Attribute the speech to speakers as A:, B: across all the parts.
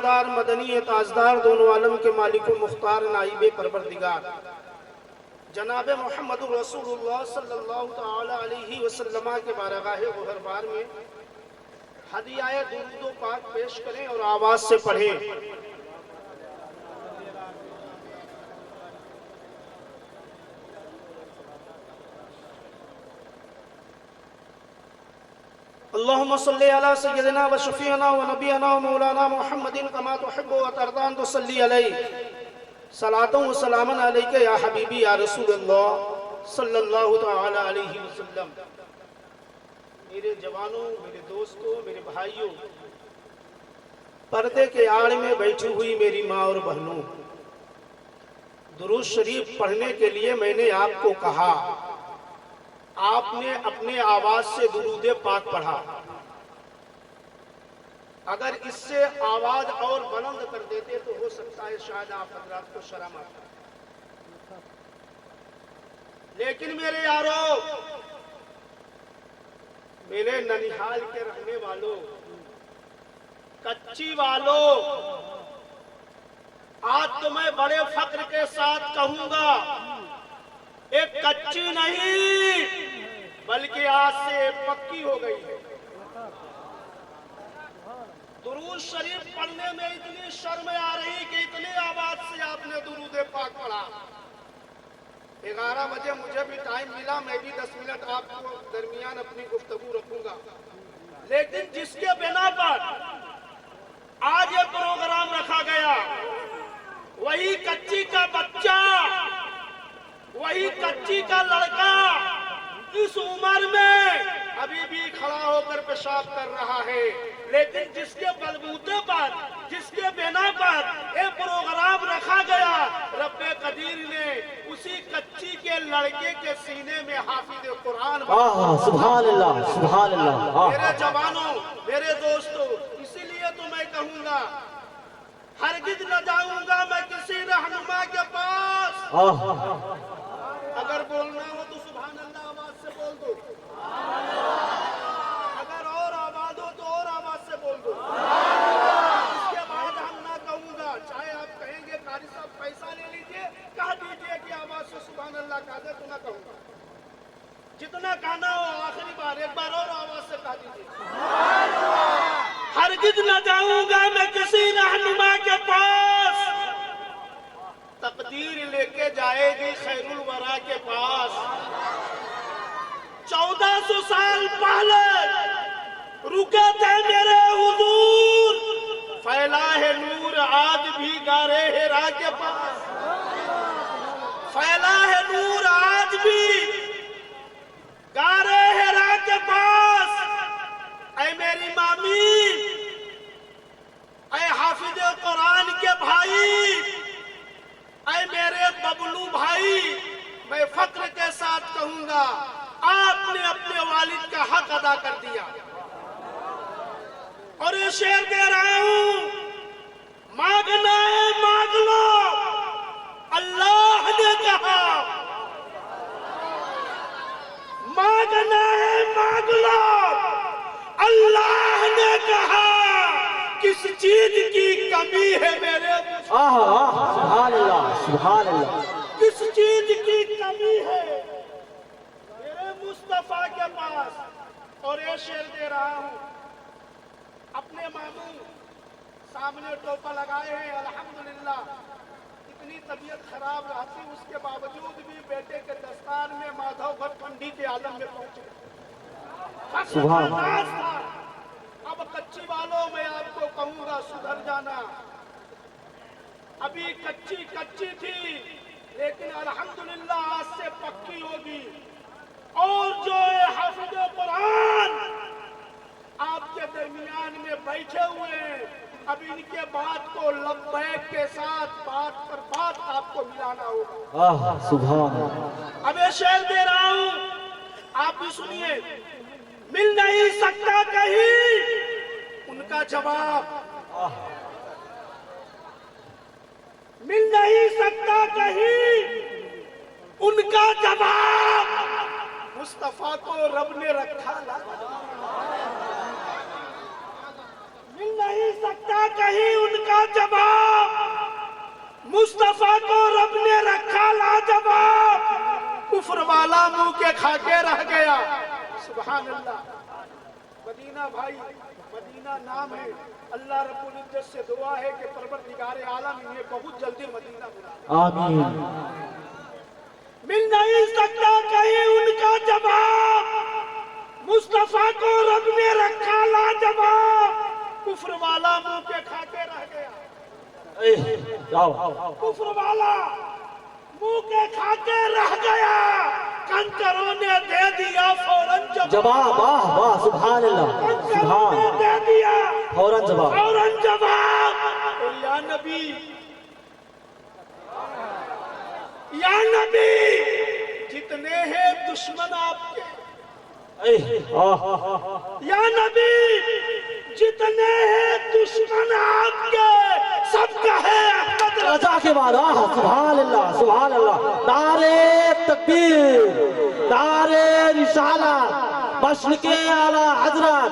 A: ईमानदार मदनी ताजदार दोनों आलम के मालिक मुख्तार नाइब परवरदिगार जनाब मोहम्मद रसूलुल्लाह सल्लल्लाहु तआला अलैहि वसल्लम के बारगाह गुहरबार में हदियाए दुरूद पाक पेश करें और आवाज से पढ़ें। अल्लाहुम्मा सल्ली अला सय्यदिना व शफीअना व नबियना व मौलाना मुहम्मदिन कमा तुहिब्बु व तर्दा तो सल्ली अलैहि सलातु व सलामन अलैका या हबीबी या रसूलल्लाह सल्लल्लाहु तआला अलैहि वसल्लम। मेरे जवानों, मेरे दोस्तों, मेरे भाइयों, पर्दे के आड़ में बैठी हुई मेरी माँ और बहनों, दुरूद शरीफ पढ़ने के लिए मैंने आपको कहा, आपने अपने आवाज से दुरूद पाक पढ़ा। अगर इससे आवाज और बुलंद कर देते तो हो सकता है शायद आप हजरात को शर्म आता। लेकिन मेरे यारों, मेरे ननिहाल के रहने वालों, कच्ची वालों, आज तो मैं बड़े फक्र के साथ कहूंगा, एक कच्ची नहीं बल्कि आज से पक्की हो गई है। दुरूद शरीफ पढ़ने में इतनी शर्म आ रही कि इतनी आवाज से आपने दुरूद पाक पढ़ा। 11 बजे मुझे भी टाइम मिला, मैं भी 10 मिनट आपको दरमियान अपनी गुफ्तगू रखूंगा। लेकिन जिसके बिना पर आज ये प्रोग्राम रखा गया, वही कच्ची का बच्चा, वही कच्ची का लड़का इस उम्र में अभी भी खड़ा होकर पेशाब कर रहा है। लेकिन जिसके बलबूते पर, जिसके बिना पर ये प्रोग्राम रखा गया, रब्बे कदीर ने उसी कच्ची के लड़के के सीने में हाफिज कुरान।
B: सुभान अल्लाह, सुभान अल्लाह।
A: मेरे जवानों, मेरे दोस्तों, इसीलिए तो मैं कहूंगा, हरगिज न जाऊंगा मैं किसी रहनुमा के पास। अगर बोलना हो तो सुभान अल्लाह आवाज से बोल दो, अगर और आवाज हो तो और आवाज से बोल दो। इसके बाद हम ना कहूंगा, चाहे आप कहेंगे कारी साहब पैसा ले लीजिए, कह दीजिए कि आवाज से सुभान अल्लाह कह दे, तो ना कहूंगा। जितना कहना हो आखिरी बार, एक बार और आवाज से कह दीजिए। हरगिज न जाऊंगा मैं किसी रहनुमा के पास, तकदीर लेके जाएगी खैरुल वरा के पास। 1400 साल पहले रुके थे मेरे हुजूर, फैला है नूर आज भी गारे हिरा के पास। फैला है नूर आज भी गारे हिरा के पास। ऐ मेरी मामी, ऐ हाफिज कुरान के भाई, ऐ मेरे बबलू भाई, मैं फक्र के साथ कहूंगा, आपने अपने वालिद का हक अदा कर दिया। और ये शेर दे रहा हूं, मांगना है मांग लो, अल्लाह ने कहा। मांगना है मांग लो, अल्लाह ने कहा। किस चीज की कमी है मेरे?
B: सुभान अल्लाह, सुभान अल्लाह।
A: किस चीज की कमी है मेरे मुस्तफा के पास? और ये शेर दे रहा हूं, अपने मामू सामने टोपा लगाए हैं, अल्हम्दुलिल्लाह। इतनी तबीयत खराब रहती, उसके बावजूद भी बेटे के दस्तार में माधवगढ़ ठंडी के आलम में पहुंचे।
B: सुभान।
A: अब कच्ची वालों में आपको कहूंगा, सुधर जाना। अभी कच्ची कच्ची थी, लेकिन अल्हम्दुलिल्लाह आज से पक्की होगी। और जो हाफिज कुरान आपके दरमियान में बैठे हुए हैं, अब इनके बात को लब्बैक के साथ बात पर बात आपको मिलाना होगा।
B: सुभान।
A: अब ये शेर दे रहा हूं, आप भी सुनिए। मिल नहीं सकता कहीं उनका जवाब, मिल नहीं सकता कहीं उनका जवाब। मुस्तफा को रब ने रखा मिल नहीं सकता कहीं उनका जवाब, मुस्तफा को रब ने रखा लाजवाब, कुफ्र वाला मुंह के खाके रह गया। सुभान अल्लाह। मदीना भाई, मदीना नाम है। अल्लाह रब्बुल इज्जत से दुआ है कि परवरदिगार आलम इन्हें बहुत जल्दी मदीना बुला।
B: आमीन।
A: मिल नहीं सकता कहीं उनका जवाब, मुस्तफा को रब ने रखा लाजवाब, कुफ्र वाला मुंह के खाके रह गया। कुफ्र वाला मुंह के खाके रह गया, कंकरों ने दे दिया फौरन
B: जवाब। वाह वाह, सुभान अल्लाह, सुभान,
A: दे दिया
B: फौरन जवाब,
A: फौरन जवाब। या नबी, या नबी, जितने हैं दुश्मन आपके, या नबी, जितने हैं दुश्मन आपके, सबका है अहमद
B: रजा के बाद। सुभान अल्लाह, सुभान अल्लाह। नारे तकबीर, नारे रिसालत, मशरिक़े आला हजरत,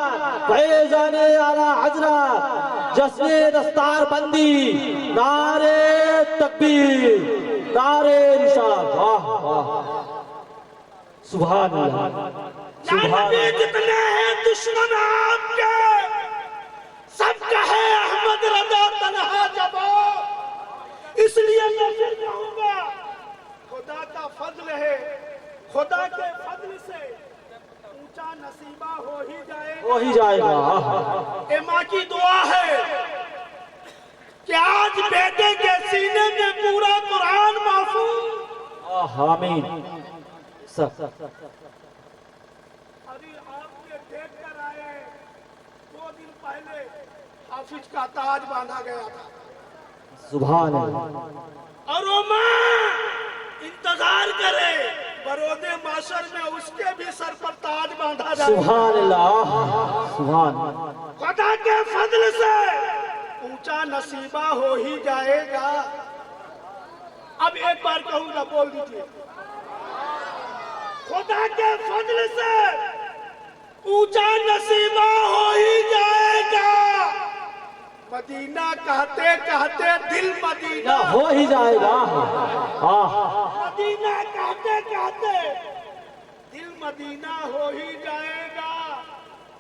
B: फैज़ाने आला हजरत, जश्ने दस्तार बंदी, नारे तकबीर, नारे रिसालत। वाह वाह, सुभान अल्लाह, सुभान।
A: जितने हैं दुश्मन आपके, सबका है अहमद रजा तन्हा जवाब। इसलिए मैं फिर कहूंगा, खुदा का फजल है, खुदा के फजल से ऊंचा नसीबा हो ही जाएगा,
B: हो ही जाएगा।
A: ए माँ की दुआ है कि आज बेटे के सीने में पूरा कुरान महफूज।
B: आमीन।
A: अभी आपके देख कर आए, 2 दिन पहले हाफिज का ताज बांधा गया था।
B: सुभान अल्लाह।
A: और वो माँ इंतजार करे, बरोदे माशर में उसके भी सर पर ताज बांधा जाए।
B: सुभान अल्लाह, सुभान।
A: खुदा के फजल से ऊंचा नसीबा हो ही जाएगा। अब एक बार कहूंगा, बोल दीजिए। खुदा के फजल से ऊंचा नसीबा हो ही जाएगा। मदीना कहते कहते दिल मदीना
B: हो ही जाएगा।
A: मदीना कहते कहते दिल मदीना हो ही जाएगा।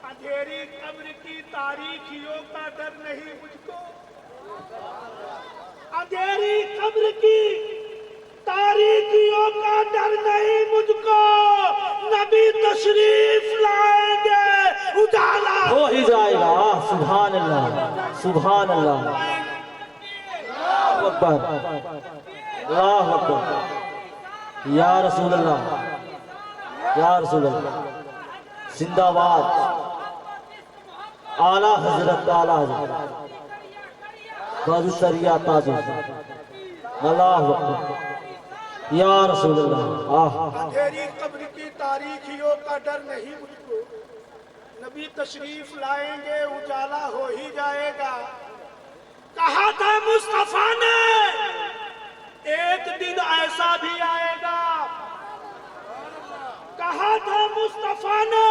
A: अंधेरी कब्र की तारीखियों का डर नहीं मुझको, अंधेरी कब्र की तारीखियों का डर नहीं मुझको, नबी तशरीफ लाएंगे, उजाला
B: हो ही जाएगा। सुभान अल्लाह, सुभान अल्लाह। अल्लाहु अकबर, अल्लाहु अकबर। या रसूल अल्लाह, या रसूल अल्लाह। जिंदाबाद आला हजरत, आला हजरत बाजुशरिया ताज। अल्लाहु अकबर, या रसूल अल्लाह।
A: अंधेरी कब्र की तारीखियों का डर नहीं मुझको, नबी तशरीफ लाएंगे, उजाला हो ही जाएगा। कहा था मुस्तफा ने, एक दिन ऐसा भी आएगा। कहा था मुस्तफा ने,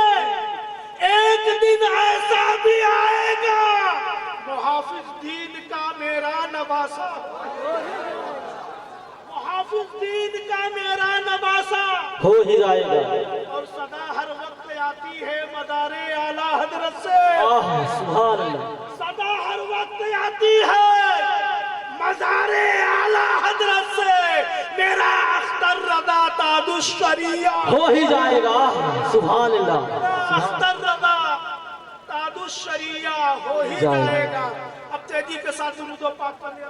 A: एक दिन ऐसा भी आएगा, मुहाफिज दीन का मेरा नवासा, मुहाफिज दीन का मेरा नवासा
B: हो ही जाएगा।
A: और सदा हर वक्त आती है मदारे आला हजरत से।
B: सुभान अल्लाह।
A: सदा हर वक्त आती है मदारे आला हजरत से, मेरा अख्तर रदा तादुशरिया
B: हो ही जाएगा। सुभान अल्लाह,
A: अख्तर रदा तादुशरिया हो ही जाएगा। अब तेजी के साथ दुरूद व पाक पढ़िए।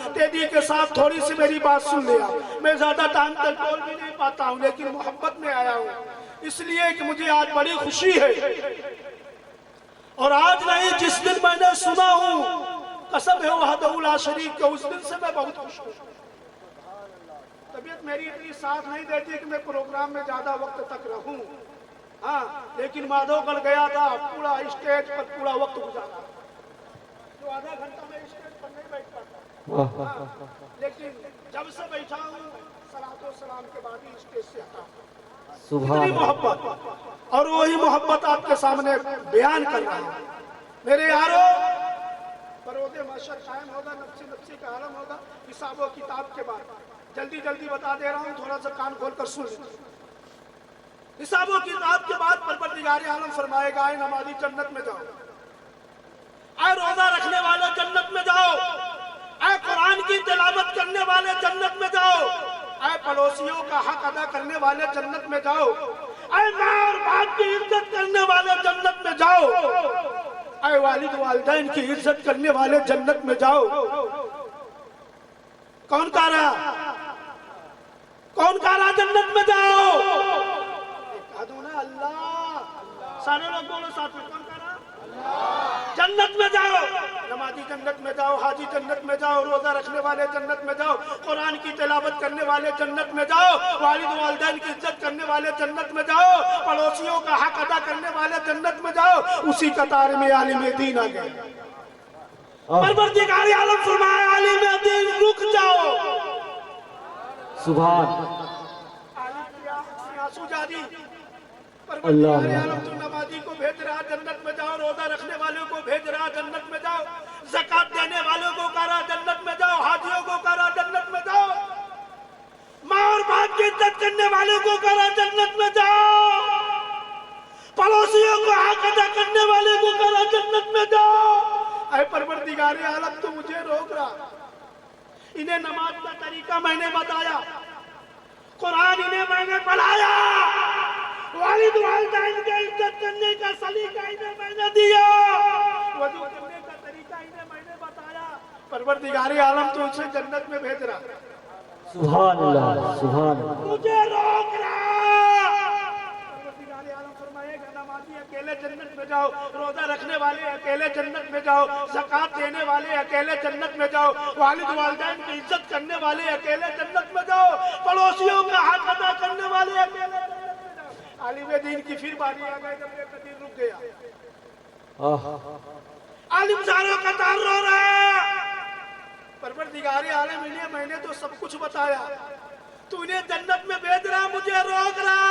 A: तेजी के साथ थोड़ी सी मेरी बात सुन लिया। मैं ज्यादा टाइम तक बोल भी नहीं पाता हूँ, लेकिन मोहब्बत में आया हूँ इसलिए कि मुझे आज बड़ी खुशी है। और आज नहीं, जिस दिन मैंने सुना हूँ, कसम है वहदहू ला शरीक के, उस दिन से मैं बहुत खुश हूँ। तबीयत मेरी इतनी साथ नहीं देती कि मैं प्रोग्राम में ज्यादा वक्त तक रहूं। हाँ, लेकिन माधवगढ़ गया था, पूरा स्टेज पर पूरा वक्त गुजारा। जो आधा घंटा में स्टेज पर नहीं बैठ पाता, लेकिन जब से बैठा हूँ सलातो सलाम के बाद ही स्टेज से हटा इतनी
B: सुभान
A: मोहब्बत, और वही मोहब्बत आपके सामने बयान कर रहा हूँ। मेरे यारो, फरोदे महशर कायम होगा, नफ्सी नफ्सी का आलम होगा हिसाब व किताब के बाद। जल्दी जल्दी बता दे रहा हूँ, थोड़ा सा कान खोल कर सुन लीजिए। हिसाब व किताब के बाद परवरदिगार आलम फरमाएगा, आए नमाजी जन्नत में जाओ, आए रोजा रखने वाले जन्नत में जाओ, आए कुरान की तिलावत करने वाले जन्नत में जाओ, आए पड़ोसियों का हक अदा करने वाले जन्नत में जाओ, आए माँ और बाप की इज्जत करने वाले जन्नत में जाओ, आए वालिद वालिदैन की इज्जत करने वाले जन्नत में जाओ। कौन कह रहा, कौन कह रहा जन्नत में जाओ? कह दो ना, अल्लाह। सारे लोग बोलो साथ में, कौन कह रहा? जन्नत में जाओ, नमाजी जन्नत में जाओ, हाजी जन्नत में जाओ, रोजा रखने वाले जन्नत में जाओ, कुरान की तिलावत करने वाले जन्नत में जाओ, वालिद वालिदैन की इज्जत करने वाले जन्नत में जाओ, पड़ोसियों का हक अदा करने वाले जन्नत में जाओ। उसी कतार में आलिम दीन आ गए। परवरदिगार आलम फरमाए, आलिम दीन रुक जाओ।
B: सुभान
A: आंसू जारी।
B: अल्लाह
A: तू नमाजी को भेज रहा जन्नत में जाओ, रोजा रखने वालों को भेज रहा जन्नत में जाओ, ज़कात देने वालों को कह रहा जन्नत में जाओ, हाजियों को कह रहा जन्नत में जाओ, माँ और बाप की इज्जत करने वालों को कह रहा जन्नत में जाओ, पड़ोसियों को हक अदा करने वाले को कह रहा जन्नत में जाओ। ऐ परवरदिगार आलम, तू मुझे रोक रहा। इन्हें नमाज का तरीका मैंने बताया, कुरान इन्हें मैंने पढ़ाया, वालिद वालिदैन की इज्जत करने का सलीका इन्हें मैंने दिया, वजू करने का तरीका इन्हें मैंने बताया। परवरदिगार आलम तो उसे जन्नत में भेज रहा।
B: सुभान अल्लाह, सुभान
A: मुझे रोक रहा। परवरदिगार आलम फरमाएगा, नमाजी अकेले जन्नत में जाओ, रोजा रखने वाले अकेले जन्नत में जाओ, ज़कात देने वाले अकेले जन्नत में जाओ, वालिद वालिदैन की इज्जत करने वाले अकेले जन्नत में जाओ, पड़ोसियों का हक अदा करने वाले अकेले जन्नत में जाओ। आलिम दीन की फिर बारी आ गई, जब एक दिन रुक गया। आलिम सारों कतार रो रहा। परवरदिगार आलम, इन्हें मैंने तो सब कुछ बताया, तू इन्हें जन्नत में भेज रहा, मुझे रोक रहा।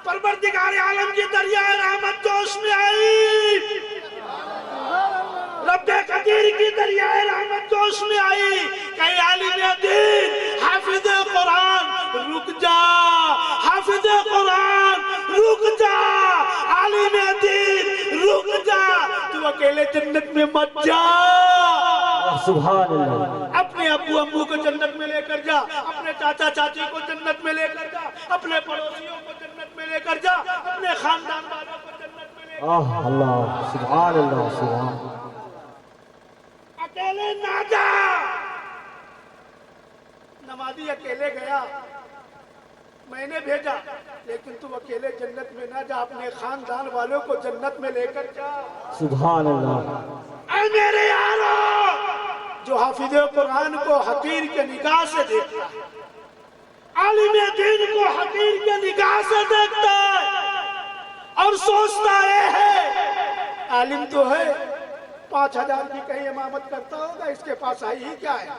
A: परवरदिगार आलम की दरिया रहमत जोश में आई, रब्बे कदीर की दरिया रहमत जोश में आई। कई आलिम दीन हाफिज कुरान रुक जा, हाफिज कुरान रुक जा, आलिम दीन रुक जा, तू अकेले जन्नत में मत जा।
B: सुभान अल्लाह।
A: अपने अब्बू अम्मू को जन्नत में लेकर जा, अपने चाचा चाची को जन्नत में लेकर जा, अपने पड़ोसियों को जन्नत में लेकर जा, अपने खानदान वालों को जन्नत में लेकर जा।
B: अल्लाह, सुभान अल्लाह, सुभान।
A: अकेले ना जा। नमाजी अकेले गया, मैंने भेजा, लेकिन तू अकेले जन्नत में ना जा, अपने खानदान वालों को जन्नत में लेकर जा।
B: सुभान अल्लाह।
A: ऐ मेरे यारो, जो हाफिज कुरान को हकीर के निगाह से देखता है, आलिम दीन को हकीर के निगाह से देखता है और सोचता है आलिम तो है, 5,000 की कहीं इमामत करता होगा, इसके पास आई ही क्या है,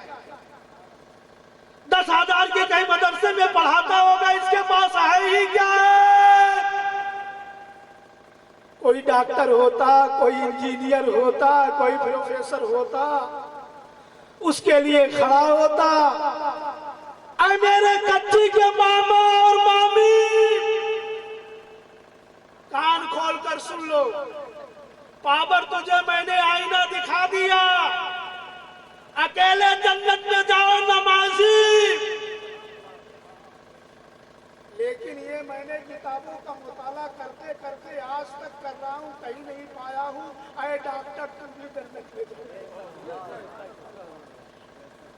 A: 10,000 की कहीं मदरसे में पढ़ाता होगा, इसके पास है ही क्या है। कोई डॉक्टर होता, कोई इंजीनियर होता, कोई प्रोफेसर होता, उसके लिए खड़ा होता। ऐ मेरे कच्ची के मामा और मामी, कान खोल कर सुन लो, पावर तुझे मैंने आईना दिखा दिया, अकेले जन्नत में जाओ नमाजी। लेकिन ये मैंने किताबों का मुताला करते करते आज तक कर रहा हूँ, कहीं नहीं पाया हूँ। ऐ डॉक्टर तुम भी जन्नत में जाओ,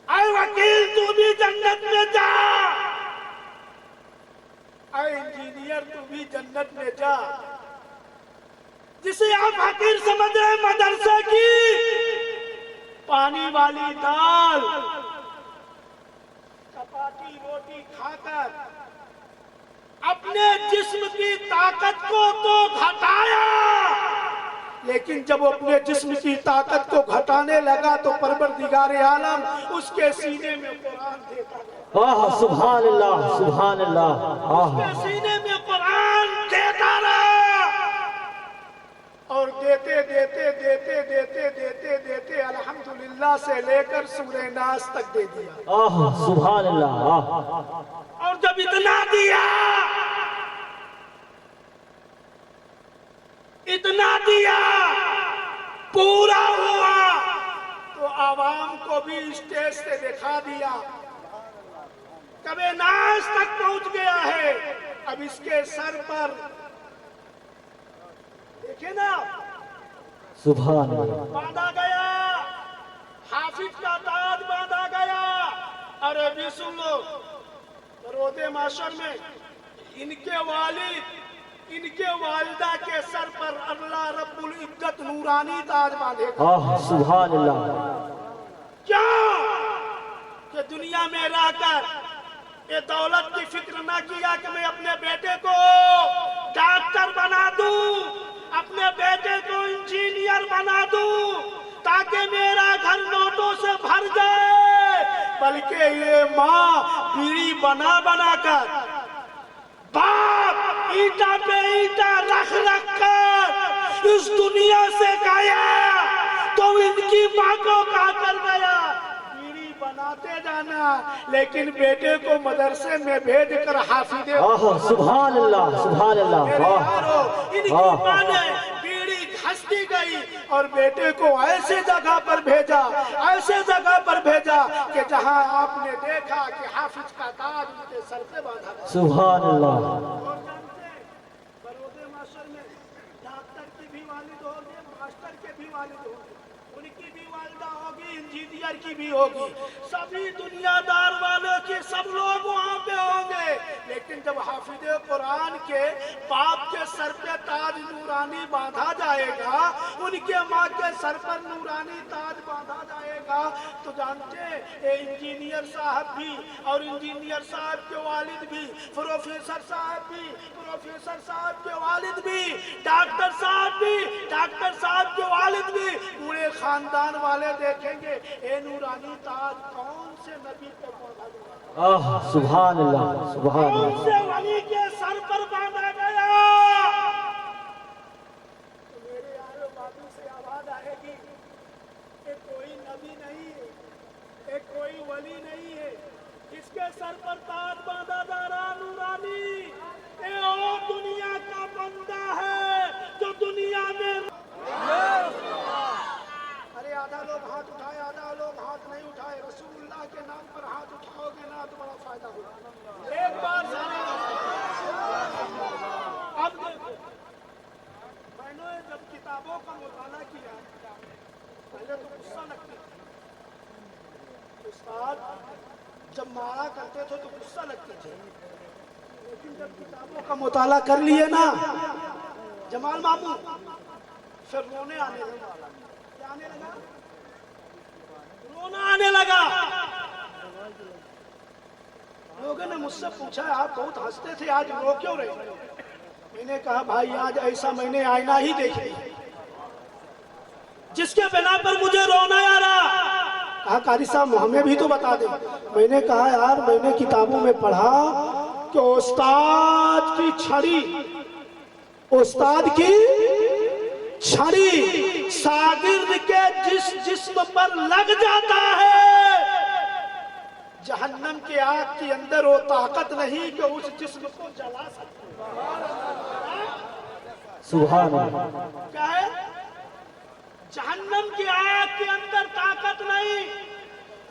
A: ऐ वकील तू भी जन्नत में जा, ऐ इंजीनियर तू भी जन्नत में जा। जिसे आप हकीर समझ रहे हैं, मदरसे की पानी वाली दाल चपाती रोटी खाकर अपने जिस्म की ताकत को तो घटाया, लेकिन जब वो अपने जिस्म की ताकत को घटाने लगा तो परवरदिगार आलम उसके सीने में कुरान देता गया।
B: आह सुभान अल्लाह, सुभान अल्लाह। आह
A: उसके सीने में कुरान देता रहा और देते देते देते देते देते देते अल्हम्दुलिल्लाह से लेकर सूरह नास तक दे दिया।
B: आह सुभान अल्लाह। आह
A: और जब इतना दिया, इतना दिया, पूरा हुआ तो आवाम को भी स्टेज से दिखा दिया। कभी नाश तक पहुंच गया है। अब इसके सर पर देखे ना
B: सुभान अल्लाह।
A: बांधा गया, हाफिज का ताज बांधा गया। अरे भी सुन लो, रोदे माशर में इनके वालिद, इनके वालिदा के सर पर अल्लाह रब्बुल इज्जत नूरानी ताज बांधेगा।
B: आह सुभान अल्लाह।
A: क्यों कि दुनिया में रहकर ये दौलत की फिक्र ना किया कि मैं अपने बेटे को डॉक्टर बना दूं, अपने बेटे को इंजीनियर बना दूं ताकि मेरा घर नोटों से भर जाए, बल्कि ये माँ बीड़ी बना बना कर, बाप ईटा पे ईटा रख रख कर इस दुनिया से गया तो इनकी माँ को कहा कर गया बीड़ी बनाते जाना, लेकिन बेटे को मदरसे में भेज कर हाफिज़े।
B: आह सुभान अल्लाह, सुभान अल्लाह।
A: मेरे
B: आह
A: यारों, इनकी माँ ने बीड़ी घसती गई और बेटे को ऐसे जगह पर भेजा, ऐसे जगह पर भेजा कि जहां आपने देखा कि हाफिज का ताज उनके सर पे बांधा गया।
B: सुभान अल्लाह।
A: और जानते हैं, बड़ौदे मास्टर में डॉक्टर की भी वालिद होगी, मास्टर के भी वालिद होगी, उनकी भी वालिदा होगी, इंजीनियर की भी होगी, सभी दुनियादार वालों के सब लोग वहाँ पे होंगे। लेकिन जब हाफिज़े कुरान के बाप के सर पे ताज नूरानी बांधा जाएगा, उनके माँ के सर पर नूरानी ताज बांधा जाएगा, तो जानते हैं इंजीनियर साहब भी और इंजीनियर साहब के वालिद भी, प्रोफेसर साहब भी, प्रोफेसर साहब के वालिद भी, डॉक्टर साहब भी, डॉक्टर साहब के वालिद भी, पूरे खानदान वाले देखेंगे ए नूरानी ताज कौन से नबी पे बांधा गया,
B: आह सुभान अल्लाह, सुभान
A: कौन
B: अल्लाह।
A: से वली के सर पर बांधा गया। तो मेरे यारों बाबू से आवाज आएगी कि कोई नबी नहीं है, ये कोई वली नहीं है, इसके सर पर ताज बांधा जा रहा नूरानी, ये और दुनिया का बंदा है जो दुनिया में। अरे आधा लोग हाथ उठाए, आधा लोग हाथ नहीं उठाए। रसूलुल्लाह के नाम पर हाथ उठाओगे ना तो बड़ा फायदा होगा। एक बार सारे अब देखो, मैंने जब किताबों का मुताला किया पहले तो गुस्सा लगता था, उस्ताद जब मारा करते थे तो गुस्सा लगते थे, लेकिन जब किताबों का मुताला कर लिए ना जमाल मामू, फिर रोने आने लगा। क्या आने लगा? रोना आने लगा। लोगों ने मुझसे पूछा आप बहुत हंसते थे, आज रो क्यों रहे? मैंने कहा भाई आज ऐसा मैंने आईना ही देख लिया जिसके बिना पर मुझे रोना आ रहा। कहा कारी साहब हमें भी तो बता दे। मैंने कहा यार मैंने किताबों में पढ़ा कि उस्ताद की छड़ी, उस्ताद की छड़ी शागिर्द के जिस जिस्म पर लग जाता है, जहन्नम के आग के अंदर वो ताकत नहीं कि उस जिस्म को जला सकते।
B: सुभान अल्लाह।
A: क्या है? जहन्नम की आग के अंदर ताकत नहीं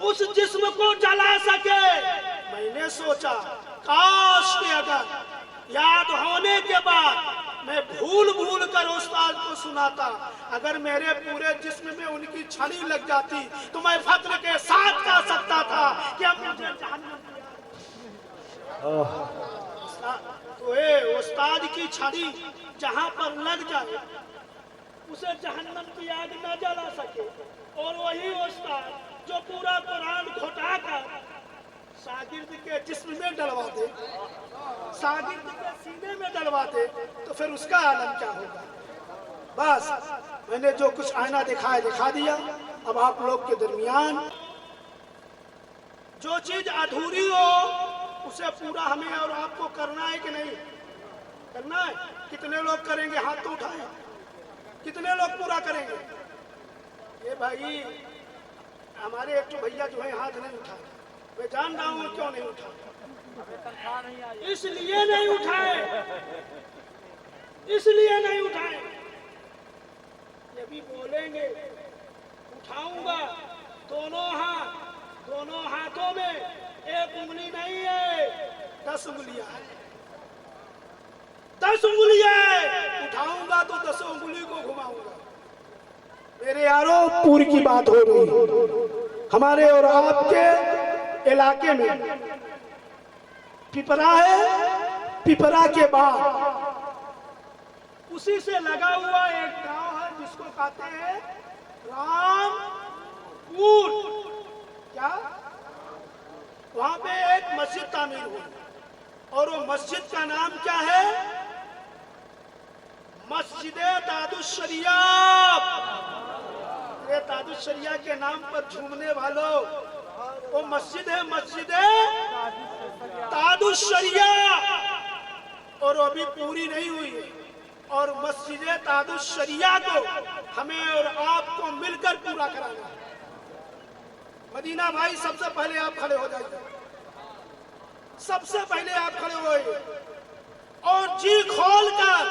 A: उस जिस्म को जला सके। मैंने सोचा काश कि अगर याद होने के बाद मैं भूल भूल कर उस्ताद को सुनाता, अगर मेरे पूरे जिस्म में उनकी छड़ी लग जाती तो मैं फख्र के साथ कह सकता था कि अब मुझे जहन्नम तो ए उस्ताद की छड़ी जहां पर लग जाए उसे जहन्नम की आग न जला सके। और वही उस्ताद जो पूरा कुरान घुटा कर शागिर्द के जिस्म में डलवा दे, शागिर्द के सीने में डलवा दे, तो फिर उसका आलम क्या होगा? बस मैंने जो कुछ आईना दिखाया दिखा दिया। अब आप लोग के दरमियान जो चीज अधूरी हो उसे पूरा हमें और आपको करना है कि नहीं करना है? कितने लोग करेंगे? हाथ तो उठाए। कितने लोग पूरा करेंगे? ये भाई हमारे एक तो भैया जो है हाथ नहीं उठाए। मैं जान रहा हूँ क्यों नहीं उठाए, इसलिए नहीं उठाए, इसलिए नहीं उठाए। ये भी बोलेंगे उठाऊंगा दोनों हाथों में एक उंगली नहीं है 10 उंगलियां है, 10 उंगलियां है। उठाऊंगा तो 10 उंगली को घुमाऊंगा। मेरे यारों पूरी की बात हो रही। हमारे और आपके इलाके में पिपरा है, पिपरा के बाद उसी से लगा हुआ एक गांव है जिसको कहते हैं रामपुर। क्या? वहां पे एक मस्जिद तामीर हुई और वो मस्जिद का नाम क्या है? मस्जिदे तादुस्सरिया। ये तादुस्सरिया के नाम पर झूमने वालों, वो मस्जिद है मस्जिदे तादुस्सरिया, और वो अभी पूरी नहीं हुई है। और मस्जिद तादुस्सरिया को हमें और आपको मिलकर पूरा कराना है। मदीना भाई सबसे पहले आप खड़े हो जाइए, सबसे पहले आप खड़े होइए और जी खोल कर,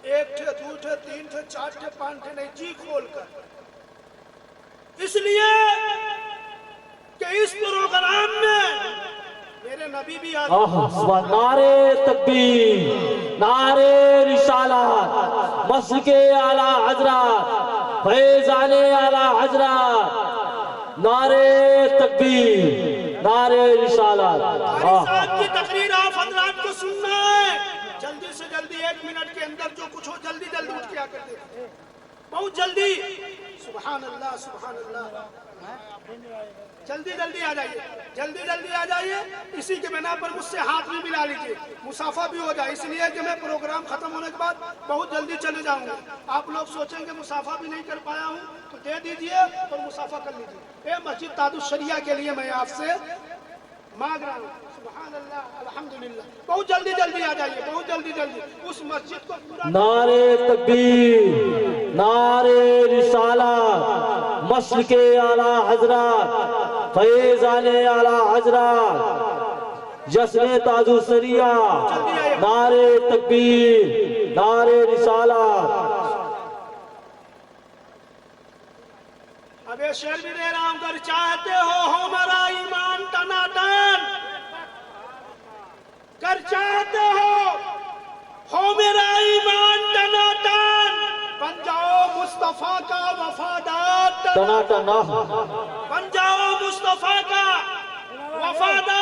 A: एक ठे, दो ठे, तीन ठे, चार ठे, पांच ठे नहीं, जी खोल कर। इसलिए कि इस प्रोग्राम में मेरे नबी भी आते हैं।
B: नारे तकबीर, नारे रिसालत, मस्जिद आला हजरत, फैज़ाने आला हजरत, नारे तकबीर, नारे रिसालत।
A: साहब की तकरीर आप हजरात को सुनना है। जल्दी से जल्दी 1 मिनट के अंदर जो कुछ हो जल्दी जल्दी उठ के आकर देखो, बहुत जल्दी। सुभान अल्लाह, सुभान अल्लाह। जल्दी जल्दी आ जाइए, जल्दी जल्दी आ जाइए। इसी के बिना पर मुझसे हाथ भी मिला लीजिए, मुसाफा भी हो जाए। इसलिए कि मैं प्रोग्राम खत्म होने के बाद बहुत जल्दी चले जाऊंगा। आप लोग सोचेंगे मुसाफा भी नहीं कर पाया हूँ, तो दे दीजिए और मुसाफा कर लीजिए। ये मस्जिद तादुस्सरिया के लिए मैं आपसे मांग रहा हूँ। सुभान अल्लाह, अल्हम्दुलिल्लाह। बहुत जल्दी जल्दी आ जाइए, बहुत जल्दी जल्दी उस मस्जिद को पूरा।
B: नारे तकबीर, नारे रिसालत, मस्जिद आला हजरत, फैज़ाने आला हजरत, जश्न तादुस्सरिया, नारे तकबीर, नारे रिसालत।
A: अब ये शेर भी दे रहा हूं, अगर चाहते हो हमारा ईमान टनाटन, कर चाहते हो मेरा ईमान टनाटन, बन जाओ मुस्तफा का वफादार
B: टनाटन,
A: बन जाओ मुस्तफा का वफादार